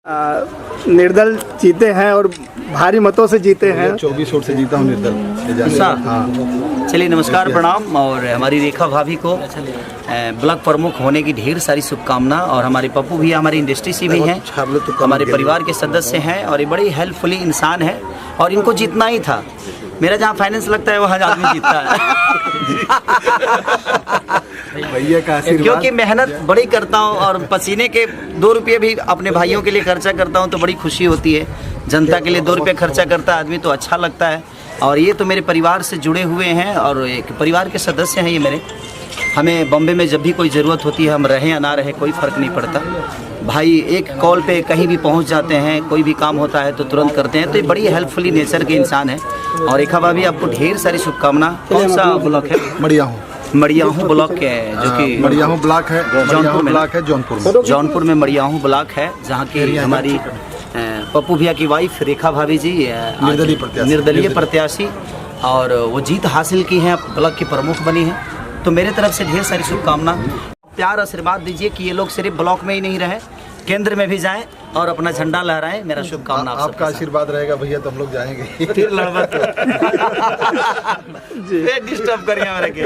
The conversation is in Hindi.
निर्दल जीते हैं और भारी मतों से जीते हैं। 24 वोट से जीता हूँ निर्दल। हाँ, चलिए नमस्कार प्रणाम। और हमारी रेखा भाभी को ब्लॉक प्रमुख होने की ढेर सारी शुभकामना। और हमारे पप्पू भी हमारी इंडस्ट्री से भी हैं, हमारे परिवार के सदस्य हैं और ये बड़ी हेल्पफुली इंसान है और इनको जीतना ही था। मेरा जहाँ फाइनेंस लगता है वहाँ आदमी जीतता है भैया का आशीर्वाद, क्योंकि मेहनत बड़ी करता हूँ और पसीने के 2 रुपये भी अपने भाइयों के लिए खर्चा करता हूँ तो बड़ी खुशी होती है। जनता के लिए 2 रुपये खर्चा करता है आदमी तो अच्छा लगता है। और ये तो मेरे परिवार से जुड़े हुए हैं और एक परिवार के सदस्य हैं ये मेरे। हमें बॉम्बे में जब भी कोई ज़रूरत होती है, हम रहें या ना रहें कोई फ़र्क नहीं पड़ता। भाई एक कॉल पे कहीं भी पहुंच जाते हैं, कोई भी काम होता है तो तुरंत करते हैं। तो ये बड़ी हेल्पफुली नेचर के इंसान है। और रेखा भाभी आपको ढेर सारी शुभकामना। कौन सा ब्लॉक है? मड़ियाहूँ ब्लॉक के, जो कि मड़ियाहूँ ब्लॉक है, जौनपुर ब्लॉक है, जौनपुर में मड़ियाहूँ ब्लॉक है, जहाँ की हमारी पप्पू भैया की वाइफ रेखा भाभी जी निर्दलीय प्रत्याशी और वो जीत हासिल की हैं, ब्लॉक की प्रमुख बनी हैं। तो मेरे तरफ से ढेर सारी शुभकामना। प्यार आशीर्वाद दीजिए कि ये लोग सिर्फ ब्लॉक में ही नहीं रहे, केंद्र में भी जाएं और अपना झंडा लहराएं। मेरा शुभकामना। आपका आशीर्वाद रहेगा भैया तो हम लोग जाएंगे। फिर लड़वा तो डिस्टर्ब करिए हमारे के।